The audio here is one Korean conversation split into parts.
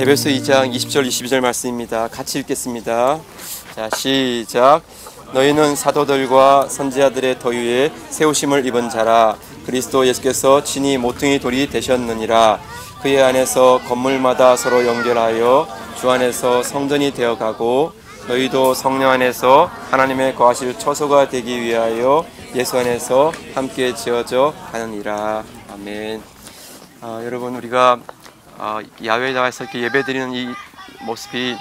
에베소 2장 20절 22절 말씀입니다. 같이 읽겠습니다. 자, 시작. 너희는 사도들과 선지자들의 터위에 세우심을 입은 자라. 그리스도 예수께서 친히 모퉁이 돌이 되셨느니라. 그의 안에서 건물마다 서로 연결하여 주 안에서 성전이 되어가고 너희도 성령 안에서 하나님의 거하실 처소가 되기 위하여 예수 안에서 함께 지어져 가느니라. 아멘. 여러분, 우리가 야외에 나와서 이렇게 예배드리는 이 모습이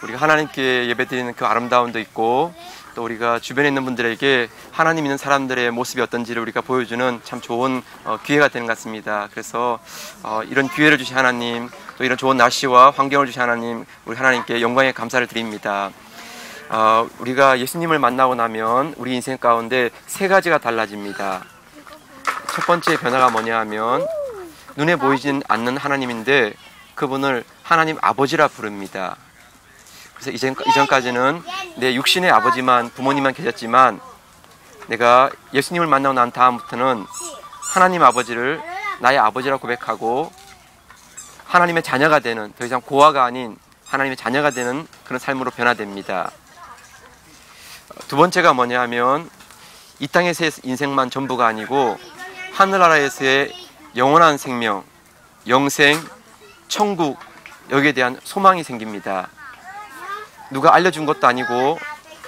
우리가 하나님께 예배드리는 그 아름다움도 있고, 또 우리가 주변에 있는 분들에게 하나님 믿는 사람들의 모습이 어떤지를 우리가 보여주는 참 좋은 기회가 되는 것 같습니다. 그래서 이런 기회를 주신 하나님, 또 이런 좋은 날씨와 환경을 주신 하나님, 우리 하나님께 영광의 감사를 드립니다. 우리가 예수님을 만나고 나면 우리 인생 가운데 세 가지가 달라집니다. 첫 번째 변화가 뭐냐 하면 눈에 보이진 않는 하나님인데 그분을 하나님 아버지라 부릅니다. 그래서 이전까지는 내 육신의 아버지만, 부모님만 계셨지만, 내가 예수님을 만나고 난 다음부터는 하나님 아버지를 나의 아버지라 고백하고 하나님의 자녀가 되는, 더 이상 고아가 아닌 하나님의 자녀가 되는 그런 삶으로 변화됩니다. 두 번째가 뭐냐 하면 이 땅에서의 인생만 전부가 아니고 하늘나라에서의 영원한 생명, 영생, 천국, 여기에 대한 소망이 생깁니다. 누가 알려준 것도 아니고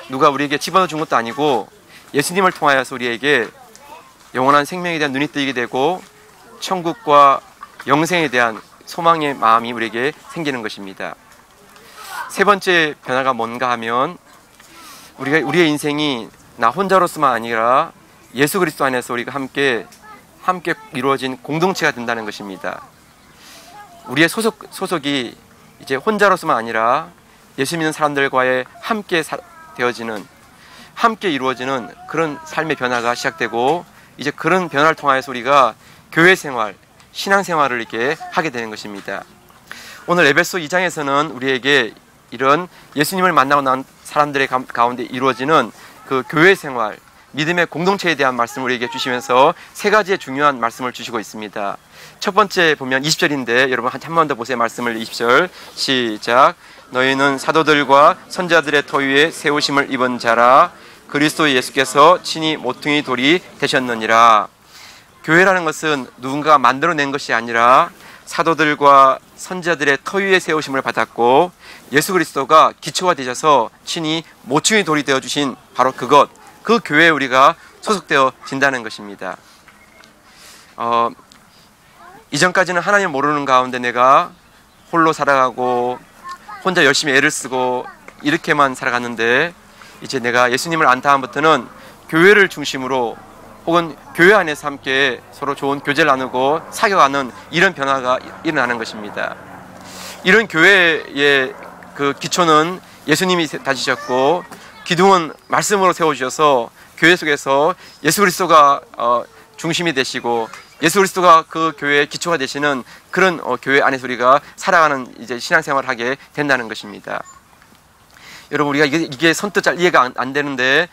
누가 우리에게 집어넣어 준 것도 아니고 예수님을 통하여서 우리에게 영원한 생명에 대한 눈이 뜨이게 되고 천국과 영생에 대한 소망의 마음이 우리에게 생기는 것입니다. 세 번째 변화가 뭔가 하면 우리의 인생이 나 혼자로서만 아니라 예수 그리스도 안에서 우리가 함께 이루어진 공동체가 된다는 것입니다. 우리의 소속이 이제 혼자로서만 아니라 예수 믿는 사람들과의 함께 되어지는, 함께 이루어지는 그런 삶의 변화가 시작되고, 이제 그런 변화를 통하여서 우리가 교회 생활, 신앙 생활을 이렇게 하게 되는 것입니다. 오늘 에베소 2장에서는 우리에게 이런 예수님을 만나고 난 사람들의 가운데 이루어지는 그 교회 생활, 믿음의 공동체에 대한 말씀을 우리에게 주시면서 세 가지의 중요한 말씀을 주시고 있습니다. 첫 번째 보면 20절인데 여러분 한 번 더 보세요. 말씀을 20절 시작. 너희는 사도들과 선지자들의 터위에 세우심을 입은 자라. 그리스도 예수께서 친히 모퉁이 돌이 되셨느니라. 교회라는 것은 누군가가 만들어낸 것이 아니라 사도들과 선지자들의 터위에 세우심을 받았고 예수 그리스도가 기초가 되셔서 친히 모퉁이 돌이 되어주신 바로 그것, 그 교회에 우리가 소속되어 진다는 것입니다. 이전까지는 하나님 모르는 가운데 내가 홀로 살아가고 혼자 열심히 애를 쓰고 이렇게만 살아갔는데, 이제 내가 예수님을 안 다음부터는 교회를 중심으로 혹은 교회 안에서 함께 서로 좋은 교제를 나누고 사교하는 이런 변화가 일어나는 것입니다. 이런 교회의 그 기초는 예수님이 다지셨고 기둥은 말씀으로 세워주셔서 교회 속에서 예수 그리스도가 중심이 되시고 예수 그리스도가 그 교회의 기초가 되시는 그런 교회 안에서 우리가 살아가는 이제 신앙생활을 하게 된다는 것입니다. 여러분, 우리가 이게 선뜻 잘 이해가 안 되는데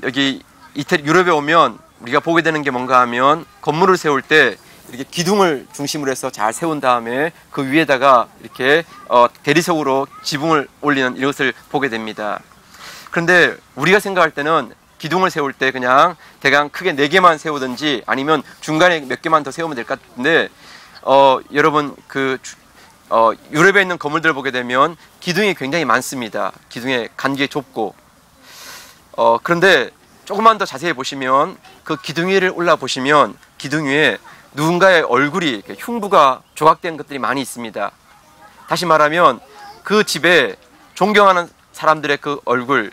여기 유럽에 오면 우리가 보게 되는 게 뭔가 하면 건물을 세울 때 이렇게 기둥을 중심으로 해서 잘 세운 다음에 그 위에다가 이렇게 대리석으로 지붕을 올리는 이것을 보게 됩니다. 그런데 우리가 생각할 때는 기둥을 세울 때 그냥 대강 크게 4개만 세우든지 아니면 중간에 몇 개만 더 세우면 될 것 같은데 여러분 유럽에 있는 건물들을 보게 되면 기둥이 굉장히 많습니다. 기둥의 간격이 좁고 그런데 조금만 더 자세히 보시면 그 기둥 위를 올라 보시면 기둥 위에 누군가의 얼굴이 흉부가 조각된 것들이 많이 있습니다. 다시 말하면 그 집에 존경하는 사람들의 그 얼굴,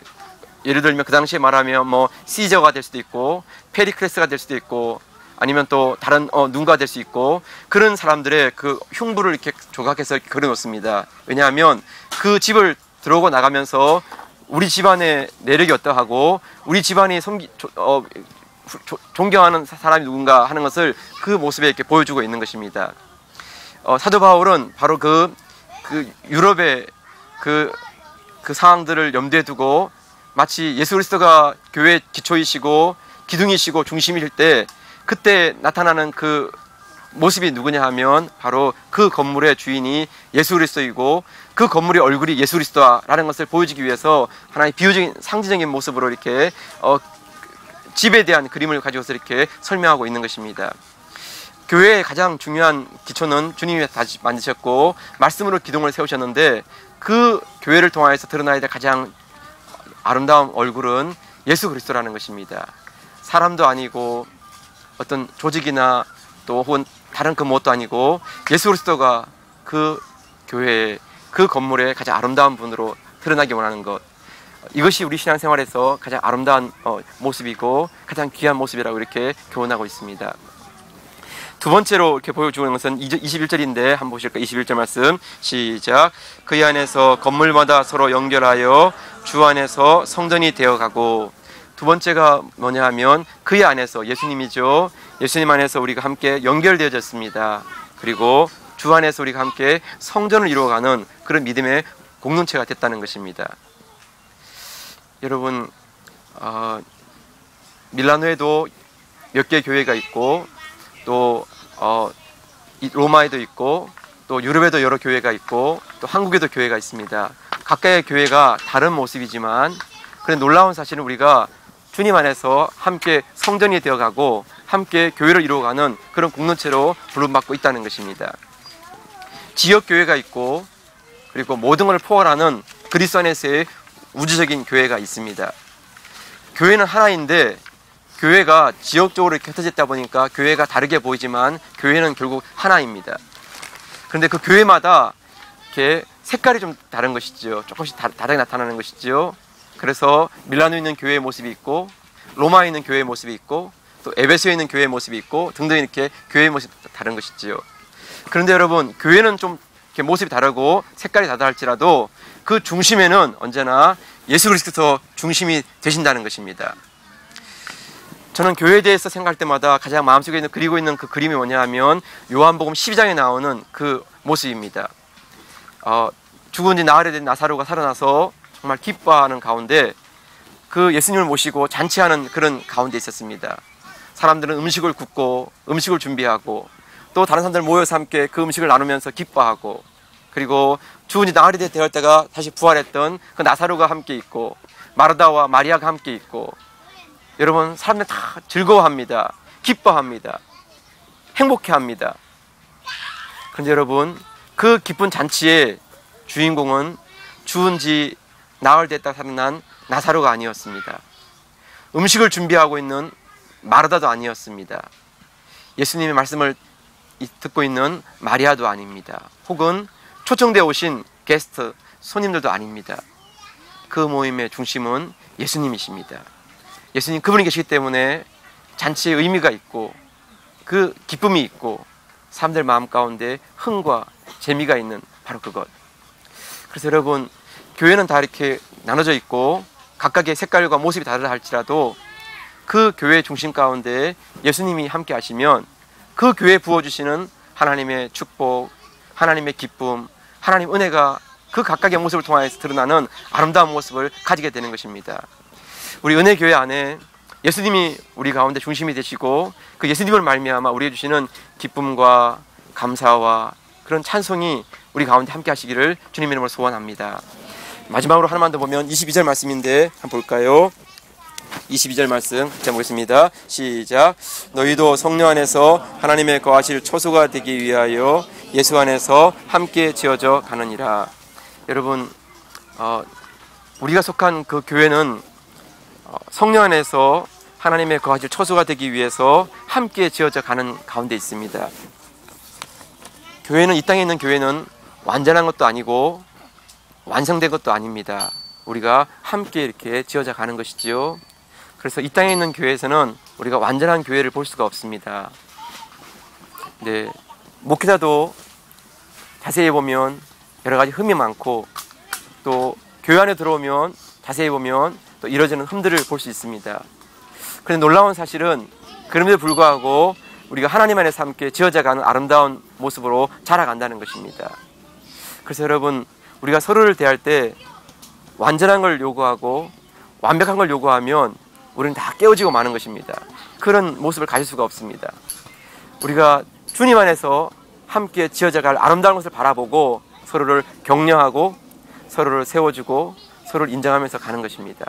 예를 들면 그 당시에 말하면 뭐 시저가 될 수도 있고 페리클레스가 될 수도 있고 아니면 또 다른 누군가 될 수 있고 그런 사람들의 그 흉부를 이렇게 조각해서 그려놓습니다. 왜냐하면 그 집을 들어오고 나가면서 우리 집안의 내력이 어떠하고 우리 집안이 존경하는 사람이 누군가 하는 것을 그 모습에 이렇게 보여주고 있는 것입니다. 사도 바울은 바로 그 유럽의 그 상황들을 염두에 두고 마치 예수 그리스도가 교회의 기초이시고 기둥이시고 중심이실 때 그때 나타나는 그 모습이 누구냐 하면 바로 그 건물의 주인이 예수 그리스도이고 그 건물의 얼굴이 예수 그리스도라는 것을 보여주기 위해서 하나의 비유적인 상징적인 모습으로 이렇게 집에 대한 그림을 가지고서 이렇게 설명하고 있는 것입니다. 교회의 가장 중요한 기초는 주님이 다시 만드셨고 말씀으로 기둥을 세우셨는데 그 교회를 통하여서 드러나야 될 가장 아름다운 얼굴은 예수 그리스도라는 것입니다. 사람도 아니고 어떤 조직이나 또 혹은 다른 그 무엇도 아니고 예수 그리스도가 그 교회의 그 건물의 가장 아름다운 분으로 드러나기 원하는 것, 이것이 우리 신앙생활에서 가장 아름다운 모습이고 가장 귀한 모습이라고 이렇게 교훈하고 있습니다. 두 번째로 이렇게 보여주는 것은 21절인데 한번 보실까요? 21절 말씀 시작. 그의 안에서 건물마다 서로 연결하여 주 안에서 성전이 되어가고, 두 번째가 뭐냐 하면 그의 안에서, 예수님이죠. 예수님 안에서 우리가 함께 연결되어졌습니다. 그리고 주 안에서 우리가 함께 성전을 이루어가는 그런 믿음의 공동체가 됐다는 것입니다. 여러분, 밀라노에도 몇 개의 교회가 있고 또 로마에도 있고 또 유럽에도 여러 교회가 있고 또 한국에도 교회가 있습니다. 각각의 교회가 다른 모습이지만 그런 놀라운 사실은 우리가 주님 안에서 함께 성전이 되어가고 함께 교회를 이루어가는 그런 공동체로 부름받고 있다는 것입니다. 지역 교회가 있고 그리고 모든 것을 포괄하는 그리스도 안에서의 우주적인 교회가 있습니다. 교회는 하나인데 교회가 지역적으로 이렇게 흩어졌다 보니까 교회가 다르게 보이지만 교회는 결국 하나입니다. 그런데 그 교회마다 이렇게 색깔이 좀 다른 것이죠. 조금씩 다르게 나타나는 것이죠. 그래서 밀라노에 있는 교회의 모습이 있고 로마에 있는 교회의 모습이 있고 또 에베소에 있는 교회의 모습이 있고 등등 이렇게 교회의 모습이 다른 것이지요. 그런데 여러분, 교회는 좀 이렇게 모습이 다르고 색깔이 다르할지라도 그 중심에는 언제나 예수 그리스도께서 중심이 되신다는 것입니다. 저는 교회에 대해서 생각할 때마다 가장 마음속에 그리고 있는 그 그림이 뭐냐 하면 요한복음 12장에 나오는 그 모습입니다. 죽은 지 나흘이 된 나사로가 살아나서 정말 기뻐하는 가운데 그 예수님을 모시고 잔치하는 그런 가운데 있었습니다. 사람들은 음식을 굽고 음식을 준비하고 또 다른 사람들 모여서 함께 그 음식을 나누면서 기뻐하고, 그리고 죽은 지 나흘이 되었을 때가 다시 부활했던 그 나사로가 함께 있고 마르다와 마리아가 함께 있고, 여러분, 사람들 다 즐거워합니다. 기뻐합니다. 행복해합니다. 그런데 여러분, 그 기쁜 잔치의 주인공은 죽은 지 나흘 됐다 살아난 나사로가 아니었습니다. 음식을 준비하고 있는 마르다도 아니었습니다. 예수님의 말씀을 듣고 있는 마리아도 아닙니다. 혹은 초청되어 오신 게스트, 손님들도 아닙니다. 그 모임의 중심은 예수님이십니다. 예수님 그분이 계시기 때문에 잔치의 의미가 있고 그 기쁨이 있고 사람들 마음 가운데 흥과 재미가 있는 바로 그것. 그래서 여러분, 교회는 다 이렇게 나눠져 있고 각각의 색깔과 모습이 다르다 할지라도 그 교회의 중심 가운데 예수님이 함께 하시면 그 교회에 부어주시는 하나님의 축복, 하나님의 기쁨, 하나님 은혜가 그 각각의 모습을 통하여서 드러나는 아름다운 모습을 가지게 되는 것입니다. 우리 은혜교회 안에 예수님이 우리 가운데 중심이 되시고 그 예수님을 말미암아 우리에게 주시는 기쁨과 감사와 그런 찬송이 우리 가운데 함께 하시기를 주님의 이름으로 소원합니다. 마지막으로 하나만 더 보면 22절 말씀인데 한번 볼까요? 22절 말씀 같이 보겠습니다. 시작. 너희도 성령 안에서 하나님의 거하실 초소가 되기 위하여 예수 안에서 함께 지어져 가느니라. 여러분, 우리가 속한 그 교회는 성령 안에서 하나님의 거하실 초소가 되기 위해서 함께 지어져 가는 가운데 있습니다. 교회는, 이 땅에 있는 교회는 완전한 것도 아니고 완성된 것도 아닙니다. 우리가 함께 이렇게 지어져 가는 것이지요. 그래서 이 땅에 있는 교회에서는 우리가 완전한 교회를 볼 수가 없습니다. 네, 목회자도 자세히 보면 여러 가지 흠이 많고 또 교회 안에 들어오면 자세히 보면 또 이뤄지는 흠들을 볼 수 있습니다. 그런데 놀라운 사실은 그럼에도 불구하고 우리가 하나님 안에서 함께 지어져가는 아름다운 모습으로 자라간다는 것입니다. 그래서 여러분, 우리가 서로를 대할 때 완전한 걸 요구하고 완벽한 걸 요구하면 우리는 다 깨어지고 마는 것입니다. 그런 모습을 가질 수가 없습니다. 우리가 주님 안에서 함께 지어져갈 아름다운 것을 바라보고 서로를 격려하고 서로를 세워주고 서로를 인정하면서 가는 것입니다.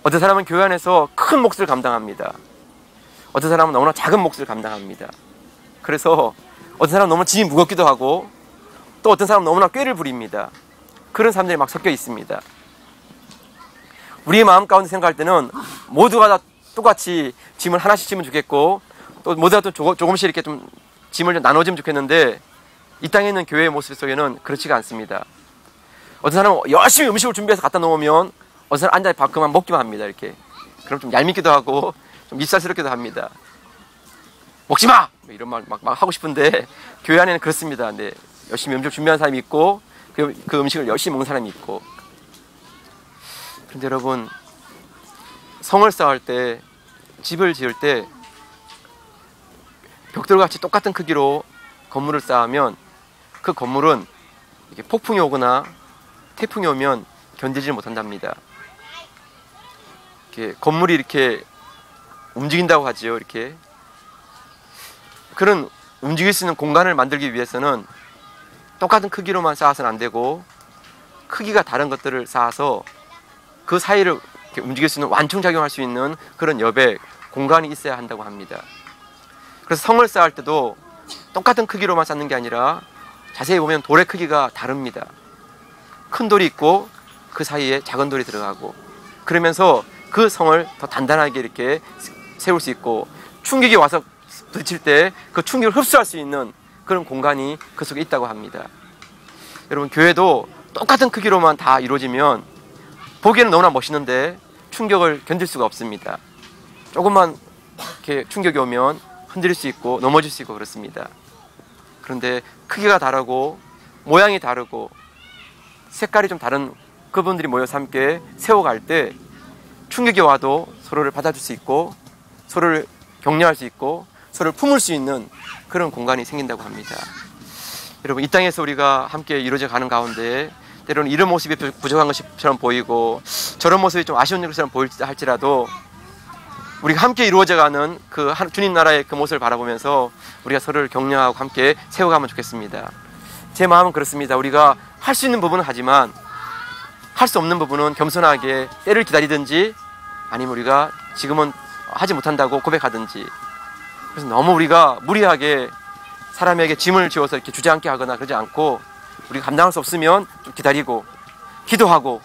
어떤 사람은 교회 안에서 큰 몫을 감당합니다. 어떤 사람은 너무나 작은 몫을 감당합니다. 그래서 어떤 사람은 너무 짐이 무겁기도 하고 또 어떤 사람은 너무나 꾀를 부립니다. 그런 사람들이 막 섞여 있습니다. 우리의 마음 가운데 생각할 때는 모두가 다 똑같이 짐을 하나씩 지면 좋겠고 또 모두가 또 조금씩 이렇게 좀 짐을 좀 나눠지면 좋겠는데 이 땅에 있는 교회의 모습 속에는 그렇지가 않습니다. 어떤 사람은 열심히 음식을 준비해서 갖다 놓으면 어떤 사람은 앉아 그만 먹기만 합니다. 이렇게. 그럼 좀 얄밉기도 하고 좀 밉살스럽기도 합니다. 먹지 마! 이런 말 막 하고 싶은데 교회 안에는 그렇습니다. 네. 열심히 음식을 준비한 사람이 있고 그 음식을 열심히 먹는 사람이 있고. 그런데 여러분, 성을 쌓을 때, 집을 지을 때 벽돌과 같이 똑같은 크기로 건물을 쌓으면 그 건물은 이렇게 폭풍이 오거나 태풍이 오면 견디지 못한답니다. 이렇게 건물이 이렇게 움직인다고 하지요. 이렇게 그런 움직일 수 있는 공간을 만들기 위해서는 똑같은 크기로만 쌓아서는 안 되고 크기가 다른 것들을 쌓아서 그 사이를 이렇게 움직일 수 있는 완충작용할 수 있는 그런 여백 공간이 있어야 한다고 합니다. 그래서 성을 쌓을 때도 똑같은 크기로만 쌓는 게 아니라 자세히 보면 돌의 크기가 다릅니다. 큰 돌이 있고 그 사이에 작은 돌이 들어가고 그러면서 그 성을 더 단단하게 이렇게 세울 수 있고 충격이 와서 부딪힐 때 그 충격을 흡수할 수 있는 그런 공간이 그 속에 있다고 합니다. 여러분, 교회도 똑같은 크기로만 다 이루어지면 보기에는 너무나 멋있는데 충격을 견딜 수가 없습니다. 조금만 이렇게 충격이 오면 흔들릴 수 있고 넘어질 수 있고 그렇습니다. 그런데 크기가 다르고 모양이 다르고 색깔이 좀 다른 그분들이 모여서 함께 세워갈 때 충격이 와도 서로를 받아줄 수 있고 서로를 격려할 수 있고 서로를 품을 수 있는 그런 공간이 생긴다고 합니다. 여러분, 이 땅에서 우리가 함께 이루어져 가는 가운데 때로는 이런 모습이 부족한 것처럼 보이고 저런 모습이 좀 아쉬운 것처럼 보일지 할지라도 우리가 함께 이루어져 가는 그 주님 나라의 그 모습을 바라보면서 우리가 서로를 격려하고 함께 세워가면 좋겠습니다. 제 마음은 그렇습니다. 우리가 할 수 있는 부분은 하지만 할 수 없는 부분은 겸손하게 때를 기다리든지 아니면 우리가 지금은 하지 못한다고 고백하든지. 그래서 너무 우리가 무리하게 사람에게 짐을 지어서 이렇게 주저앉게 하거나 그러지 않고 우리가 감당할 수 없으면 좀 기다리고 기도하고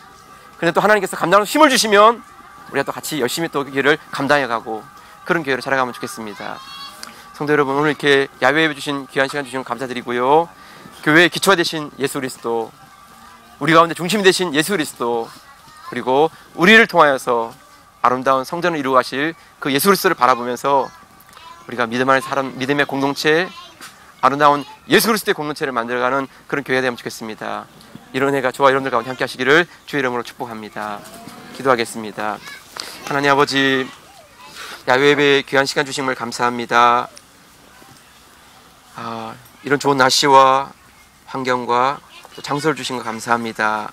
근데 또 하나님께서 감당할 힘을 주시면 우리가 또 같이 열심히 또 그 길을 감당해가고 그런 교회를 살아가면 좋겠습니다. 성도 여러분, 오늘 이렇게 야외에 주신 귀한 시간 주시면 감사드리고요. 교회의 기초가 되신 예수 그리스도, 우리 가운데 중심이 되신 예수 그리스도, 그리고 우리를 통하여서 아름다운 성전을 이루어 가실 그 예수 그리스도를 바라보면서 우리가 믿음 안의 사람, 믿음의 공동체, 아름다운 예수 그리스도의 공동체를 만들어가는 그런 교회가 되면 좋겠습니다. 이런 은혜가 저와 여러분들 가운데 함께 하시기를 주의 이름으로 축복합니다. 기도하겠습니다. 하나님 아버지, 야외 예배에 귀한 시간 주심을 감사합니다. 이런 좋은 날씨와 환경과 또 장소를 주신 거 감사합니다.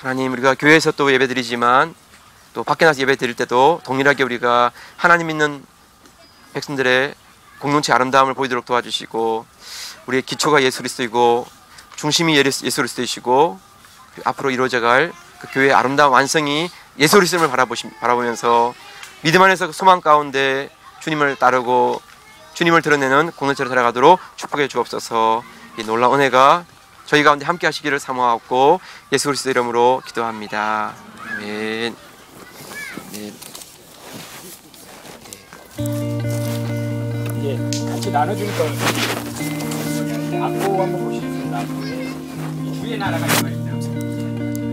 하나님, 우리가 교회에서 또 예배드리지만 또 밖에 나서 예배 드릴 때도 동일하게 우리가 하나님 믿는 백성들의 공동체 아름다움을 보이도록 도와주시고 우리의 기초가 예수 그리스도이고 중심이 예수 그리스도이시고 앞으로 이루어져갈 그 교회의 아름다운 완성이 예수 그리스도를 바라보면서 믿음 안에서 소망 가운데 주님을 따르고 주님을 드러내는 공동체로 살아가도록 축복해 주옵소서. 이 놀라운 은혜가 저희 가운데 함께 하시기를 사모하고 예수 그리스도 이름으로 기도합니다. 아멘. 네. 이제 같이 나눠줄 걸 악보 한번 보시겠습니다. 주의 나라가 임할 때